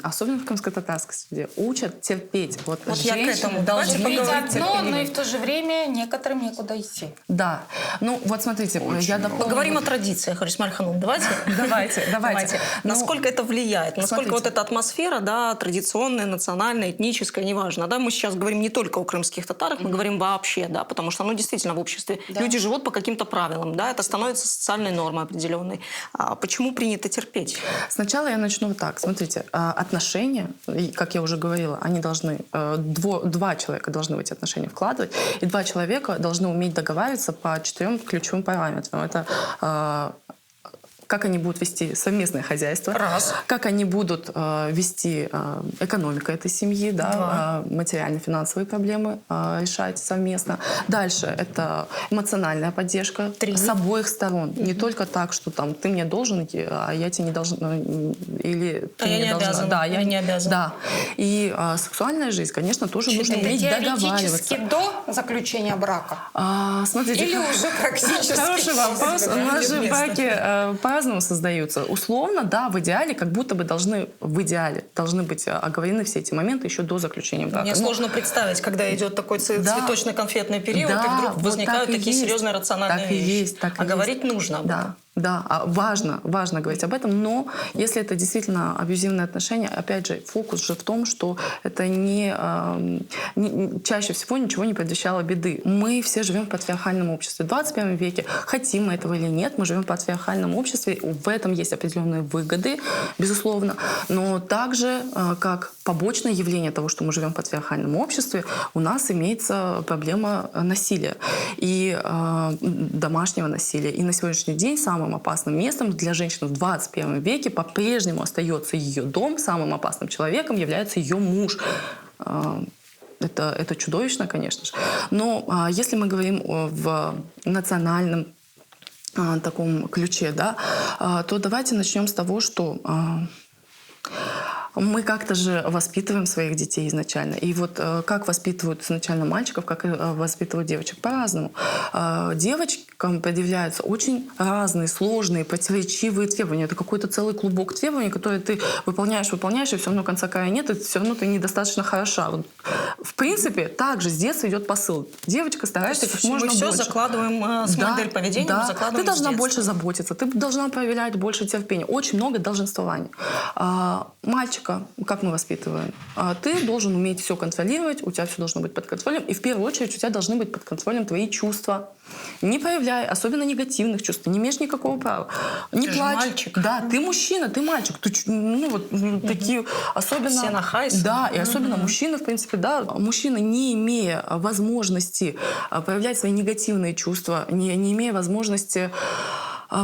особенно в крымско-татарской среде, учат терпеть. Вот я к этому должна Видят одно, но и в то же время некоторым некуда идти. Да. Ну, вот смотрите, я дополню. Поговорим о традициях, Рисмаль Ханум. Давайте. Насколько это влияет? Насколько вот эта атмосфера, да, традиционная, национальная, этническая, неважно. Да, мы сейчас говорим не только о крымских татарах, мы говорим вообще, да, потому что, действительно, в обществе люди живут по каким-то правилам, да, это становится социальной нормой определенной. А почему принято терпеть? Сначала я начну так. Смотрите, отношения, как я уже говорила, они должны... Два человека должны в эти отношения вкладывать, и два человека должны уметь договариваться по 4 ключевым параметрам. Это как они будут вести совместное хозяйство, как они будут вести экономику этой семьи, да, материально-финансовые проблемы решать совместно. Дальше это эмоциональная поддержка с обоих сторон. Не только так, что там ты мне должен, а я тебе не должна, или ты мне должна. Обязана. Да, я не обязана. Да. И сексуальная жизнь, конечно, тоже нужно уметь договариваться. Теоретически до заключения брака? Смотрите, Или уже практически? Хороший вопрос. У нас же браки по-разному создаются. Условно, да, в идеале, как будто бы должны быть оговорены все эти моменты еще до заключения брака. Мне сложно представить, когда идет такой цветочно-конфетный период, и вдруг возникают такие серьезные рациональные вещи. А говорить нужно об этом. Да, важно говорить об этом, но если это действительно абьюзивные отношения, опять же, фокус же в том, что это чаще всего ничего не предвещало беды. Мы все живем в патриархальном обществе. В 21 веке, хотим мы этого или нет, мы живем в патриархальном обществе, в этом есть определенные выгоды, безусловно, но также, как побочное явление того, что мы живем в патриархальном обществе, у нас имеется проблема насилия и домашнего насилия. И на сегодняшний день самым опасным местом для женщины в 21 веке по-прежнему остается ее дом, самым опасным человеком является ее муж. Это чудовищно, конечно же. Но если мы говорим в национальном таком ключе, да, то давайте начнем с того, что мы как-то же воспитываем своих детей изначально. И вот как воспитывают изначально мальчиков, как воспитывают девочек, по-разному. Девочкам предъявляются очень разные, сложные, противоречивые требования. Это какой-то целый клубок требований, которые ты выполняешь, и все равно конца края нет, и все равно ты недостаточно хороша. Вот. В принципе, также с детства идет посыл. Девочка старается как можно больше. Мы все закладываем с модель поведения, закладываем ты должна с детства. больше заботиться, ты должна проявлять больше терпения. Очень много долженствований. Мальчика, как мы воспитываем? Ты должен уметь все контролировать, у тебя все должно быть под контролем, и в первую очередь у тебя должны быть под контролем твои чувства. Не проявляй, особенно негативных чувств, ты не имеешь никакого права. Не ты плачь. Же мальчик. Да, ты мужчина, ты мальчик. Такие особенно... Все нахайсы. Да, и особенно мужчины, в принципе, да. Мужчина, не имея возможности проявлять свои негативные чувства, не имея возможности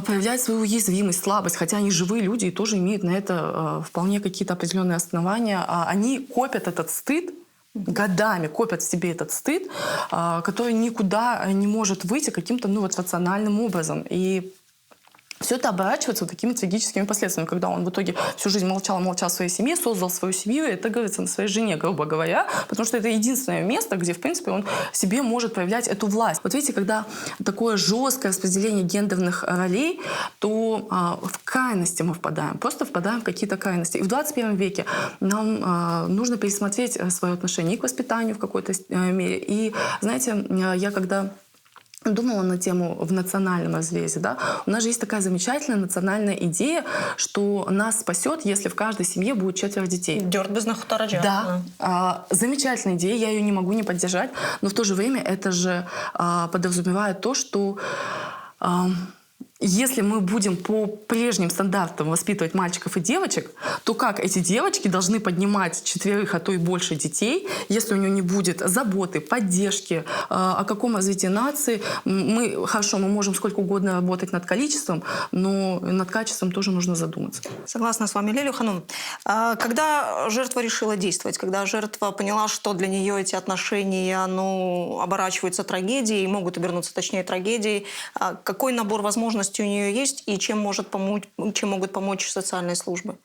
проявлять свою уязвимость, слабость, хотя они живые люди и тоже имеют на это вполне какие-то определенные основания. Они копят этот стыд, годами копят в себе этот стыд, который никуда не может выйти каким-то рациональным образом. И все это оборачивается вот такими трагическими последствиями, когда он в итоге всю жизнь молчал в своей семье, создал свою семью, и это говорится на своей жене, грубо говоря, потому что это единственное место, где, в принципе, он себе может проявлять эту власть. Вот видите, когда такое жесткое распределение гендерных ролей, то в крайности мы впадаем, просто впадаем в какие-то крайности. И в 21 веке нам нужно пересмотреть свое отношение и к воспитанию в какой-то мере. И, знаете, я когда думала на тему в национальном разрезе, да, у нас же есть такая замечательная национальная идея, что нас спасет, если в каждой семье будет 4 детей. Дёрт без нахутараджа. Да, замечательная идея, я ее не могу не поддержать, но в то же время это же подразумевает то, что если мы будем по прежним стандартам воспитывать мальчиков и девочек, то как эти девочки должны поднимать 4, а то и больше детей, если у нее не будет заботы, поддержки, о каком развитии нации? Мы можем сколько угодно работать над количеством, но над качеством тоже нужно задуматься. Согласна с вами, Лелю Ханум. Когда жертва решила действовать, когда жертва поняла, что для нее эти отношения оборачиваются трагедией, могут обернуться, точнее, трагедией, какой набор возможностей у нее есть и чем могут помочь социальные службы?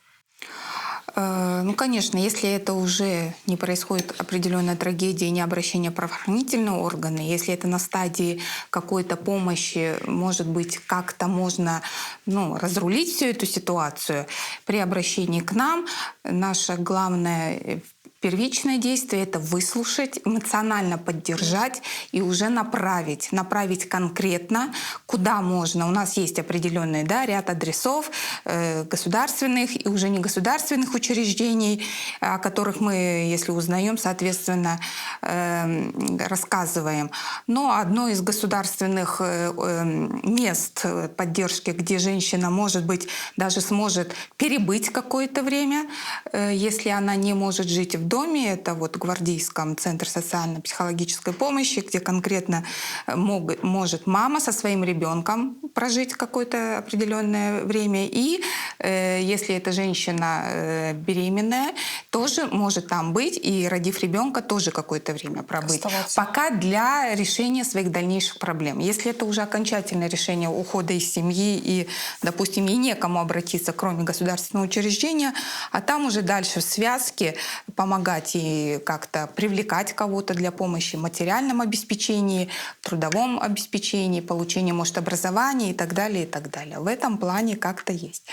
Ну, конечно, если это уже не происходит определенная трагедия, не обращение в правоохранительные органы, если это на стадии какой-то помощи, может быть, как-то можно разрулить всю эту ситуацию, при обращении к нам наше главное первичное действие — это выслушать, эмоционально поддержать и уже направить конкретно, куда можно. У нас есть определенный ряд адресов государственных и уже негосударственных учреждений, о которых мы, если узнаем, соответственно, рассказываем. Но одно из государственных мест поддержки, где женщина, может быть, даже сможет перебыть какое-то время, если она не может жить в доме, это в Гвардейском центре социально-психологической помощи, где конкретно может мама со своим ребенком прожить какое-то определенное время. И если эта женщина беременная, тоже может там быть и, родив ребенка, тоже какое-то время пробыть. Пока для решения своих дальнейших проблем. Если это уже окончательное решение ухода из семьи и, допустим, ей некому обратиться, кроме государственного учреждения, а там уже дальше в связке помогать и как-то привлекать кого-то для помощи в материальном обеспечении, трудовом обеспечении, получении, может, образования и так далее, и так далее. В этом плане как-то есть.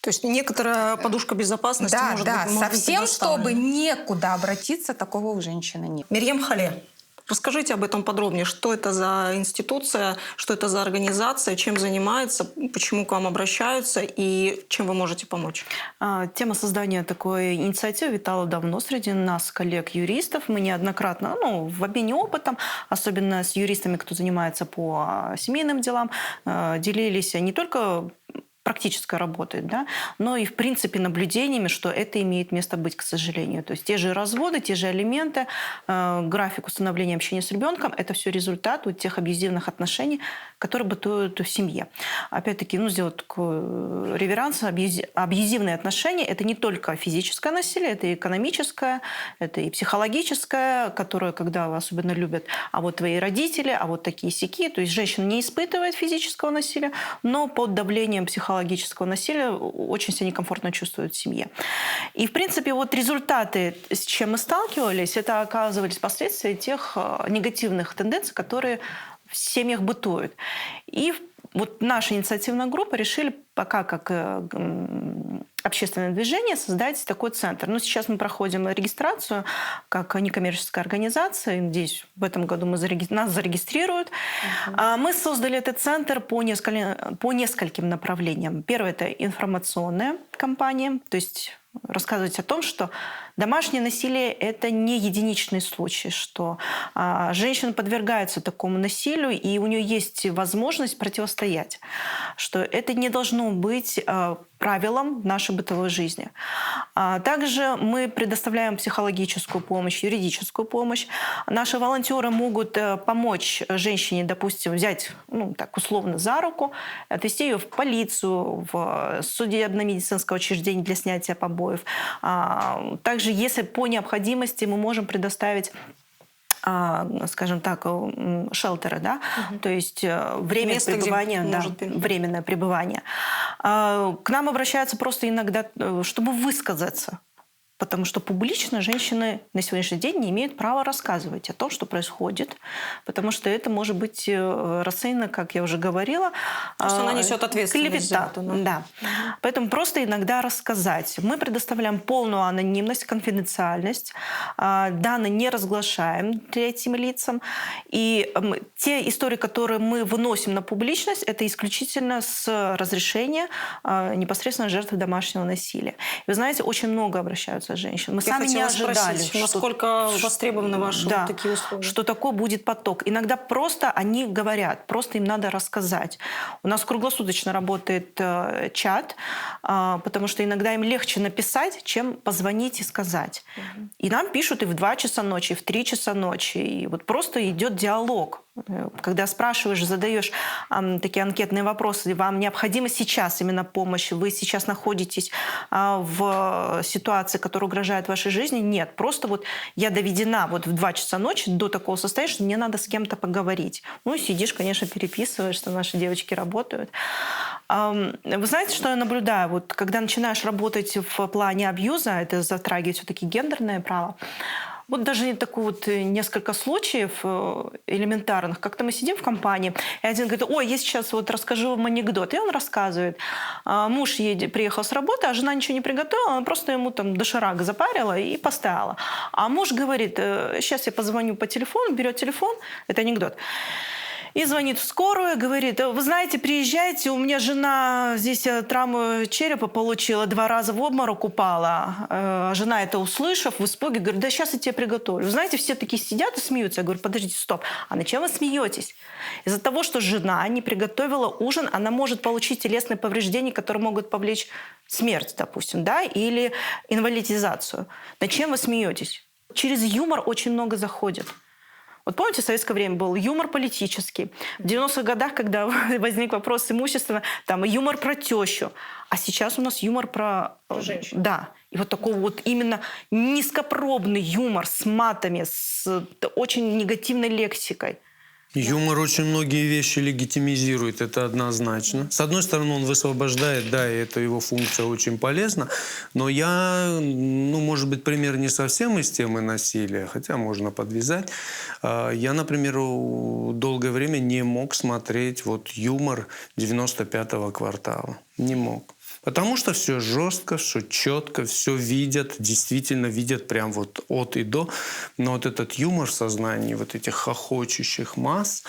То есть некоторая подушка безопасности может быть совсем, чтобы некуда обратиться, такого у женщины нет. Мерьем Хале, расскажите об этом подробнее. Что это за институция, что это за организация, чем занимается, почему к вам обращаются и чем вы можете помочь? Тема создания такой инициативы витала давно среди нас, коллег-юристов. Мы неоднократно, в обмене опытом, особенно с юристами, кто занимается по семейным делам, делились не только практической работой, но и, в принципе, наблюдениями, что это имеет место быть, к сожалению. То есть те же разводы, те же алименты, график установления общения с ребенком — это все результат тех абьюзивных отношений, которые бытуют в семье. Опять-таки, сделать такой реверанс. Абьюзивные отношения — это не только физическое насилие, это и экономическое, это и психологическое, которое, когда особенно любят, а вот твои родители, а вот такие-сяки. То есть женщина не испытывает физического насилия, но под давлением психологического насилия очень себя некомфортно чувствуют в семье. И, в принципе, результаты, с чем мы сталкивались, это оказывались последствия тех негативных тенденций, которые в семьях бытуют. И наша инициативная группа решили пока как общественное движение создать такой центр. Сейчас мы проходим регистрацию как некоммерческая организация. Надеюсь, в этом году нас зарегистрируют. Мы создали этот центр по нескольким направлениям. Первое — это информационная кампания, то есть рассказывать о том, что домашнее насилие — это не единичный случай, что женщина подвергается такому насилию, и у нее есть возможность противостоять, что это не должно быть правилом нашей бытовой жизни. Также мы предоставляем психологическую помощь, юридическую помощь. Наши волонтеры могут помочь женщине, допустим, взять, условно, за руку, отвезти ее в полицию, в судебно-медицинское учреждение для снятия побоев. Также, если по необходимости, мы можем предоставить скажем так, шелтеры, да, то есть время Место, где пребывания, да, может перебывать. временное пребывание. К нам обращаются просто иногда, чтобы высказаться. Потому что публично женщины на сегодняшний день не имеют права рассказывать о том, что происходит, потому что это может быть расценено, как я уже говорила, что она несет ответственность за клевета. это, Да. Поэтому просто иногда рассказать. Мы предоставляем полную анонимность, конфиденциальность, данные не разглашаем третьим лицам. И те истории, которые мы выносим на публичность, это исключительно с разрешения непосредственно жертвы домашнего насилия. Вы знаете, очень много обращаются женщин. Мы Я сами не хотела ожидали, спросить, насколько востребованы ваши да, вот такие условия. что такой будет поток. Иногда просто они говорят, просто им надо рассказать. У нас круглосуточно работает чат, потому что иногда им легче написать, чем позвонить и сказать. И нам пишут и в 2 часа ночи, и в 3 часа ночи. И вот просто идет диалог. Когда спрашиваешь, задаешь такие анкетные вопросы, вам необходима сейчас именно помощь, вы сейчас находитесь в ситуации, которая угрожает вашей жизни, нет. Просто вот я доведена вот в 2 часа ночи до такого состояния, что мне надо с кем-то поговорить. Ну и сидишь, конечно, переписываешь, что наши девочки работают. Вы знаете, что я наблюдаю? Вот когда начинаешь работать в плане абьюза, это затрагивает все-таки гендерное право, вот даже такое вот несколько случаев элементарных. Как-то мы сидим в компании, и один говорит: ой, я сейчас вот расскажу вам анекдот. И он рассказывает. Муж приехал с работы, а жена ничего не приготовила, она просто ему там доширак запарила и поставила. А муж говорит: сейчас я позвоню по телефону, берет телефон, это анекдот, и звонит в скорую, говорит: вы знаете, приезжайте, у меня жена здесь травму черепа получила, 2 раза в обморок упала. Жена это услышав, в испуге говорит: да сейчас я тебе приготовлю. Вы знаете, все такие сидят и смеются. Я говорю: подождите, стоп, а на чем вы смеетесь? Из-за того, что жена не приготовила ужин, она может получить телесные повреждения, которые могут повлечь смерть, допустим, да, или инвалидизацию. На чем вы смеетесь? Через юмор очень много заходит. Вот помните, в советское время был юмор политический. В 90-х годах, когда возник вопрос имущества, там юмор про тещу. А сейчас у нас юмор про женщин. Да. И вот такой вот именно низкопробный юмор с матами, с очень негативной лексикой. Юмор очень многие вещи легитимизирует, это однозначно. С одной стороны, он высвобождает, да, и это его функция очень полезна, но я, может быть, пример не совсем из темы насилия, хотя можно подвязать. Я, например, долгое время не мог смотреть вот юмор 95-го квартала. Не мог. Потому что все жестко, все четко, все видят, действительно видят прям вот от и до. Но вот этот юмор в сознании вот этих хохочущих масс,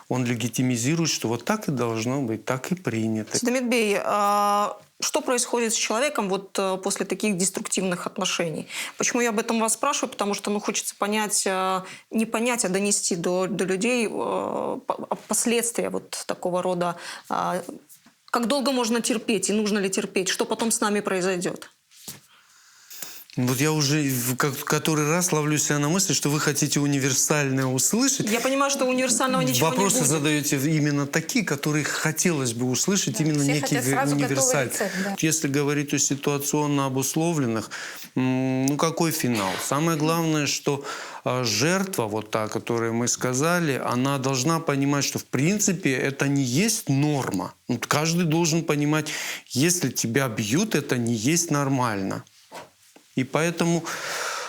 он легитимизирует, что вот так и должно быть, так и принято. Дамир Бей, что происходит с человеком вот после таких деструктивных отношений? Почему я об этом вас спрашиваю? Потому что хочется понять, не понять, а донести до людей последствия вот такого рода. Как долго можно терпеть и нужно ли терпеть? Что потом с нами произойдет? Вот я уже который раз ловлю себя на мысли, что вы хотите универсальное услышать. Я понимаю, что универсального ничего Вопросы не будет. задаете именно такие, которые хотелось бы услышать, именно все некий хотят сразу универсаль. готовый рецепт, да. Если говорить о ситуационно обусловленных, какой финал? Самое главное, что жертва, вот та, о которой мы сказали, она должна понимать, что в принципе это не есть норма. Каждый должен понимать, если тебя бьют, это не есть нормально. И поэтому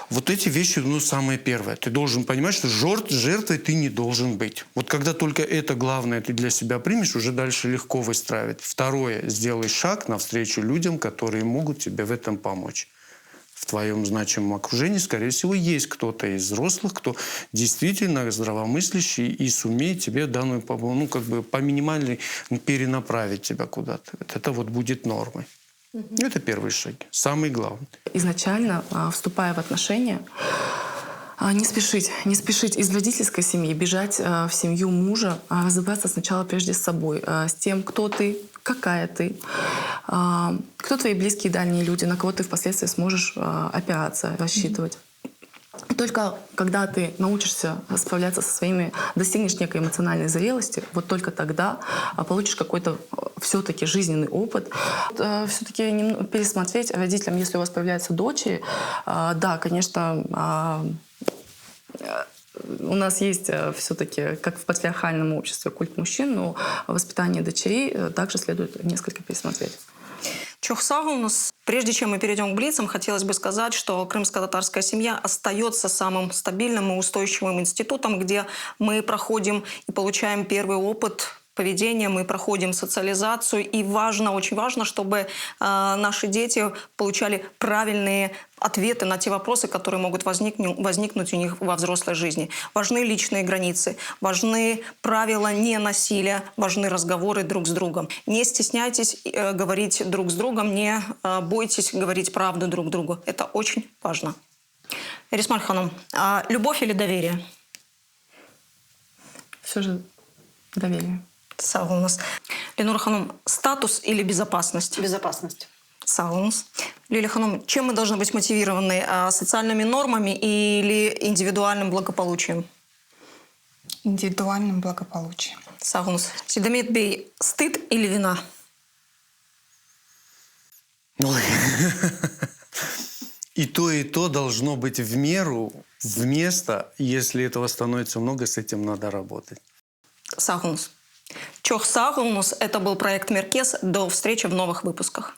вот эти вещи, самое первое. Ты должен понимать, что жертвой ты не должен быть. Вот когда только это главное ты для себя примешь, уже дальше легко выстраивать. Второе, сделай шаг навстречу людям, которые могут тебе в этом помочь. В твоем значимом окружении, скорее всего, есть кто-то из взрослых, кто действительно здравомыслящий и сумеет тебе данную по минимальной перенаправить тебя куда-то. Это вот будет нормой. Это первый шаг, самый главный. Изначально, вступая в отношения, не спешить из родительской семьи, бежать в семью мужа, а разобраться сначала прежде с собой, с тем, кто ты, какая ты, кто твои близкие и дальние люди, на кого ты впоследствии сможешь опираться, рассчитывать. Только когда ты научишься справляться со своими, достигнешь некой эмоциональной зрелости, вот только тогда получишь какой-то все-таки жизненный опыт. Все-таки пересмотреть родителям, если у вас появляются дочери, да, конечно, у нас есть все-таки, как в патриархальном обществе, культ мужчин, но воспитание дочерей также следует несколько пересмотреть. Чохсагунус. Прежде чем мы перейдем к блицам, хотелось бы сказать, что крымско-татарская семья остается самым стабильным и устойчивым институтом, где мы проходим и получаем первый опыт поведения, мы проходим социализацию. И важно, очень важно, чтобы наши дети получали правильные ответы на те вопросы, которые могут возникнуть у них во взрослой жизни. Важны личные границы, важны правила ненасилия, важны разговоры друг с другом. Не стесняйтесь говорить друг с другом, не бойтесь говорить правду друг другу. Это очень важно. Эрисмаль Ханум, любовь или доверие? Все же доверие. Саунус. Ленур Ханум, статус или безопасность? Безопасность. Саунус. Лилия Ханум, чем мы должны быть мотивированы? Социальными нормами или индивидуальным благополучием? Индивидуальным благополучием. Саунус. Сидамит Бей, стыд или вина? Ой. И то должно быть в меру, вместо. Если этого становится много, с этим надо работать. Саунус. Чохсагунус. Это был проект Меркес. До встречи в новых выпусках.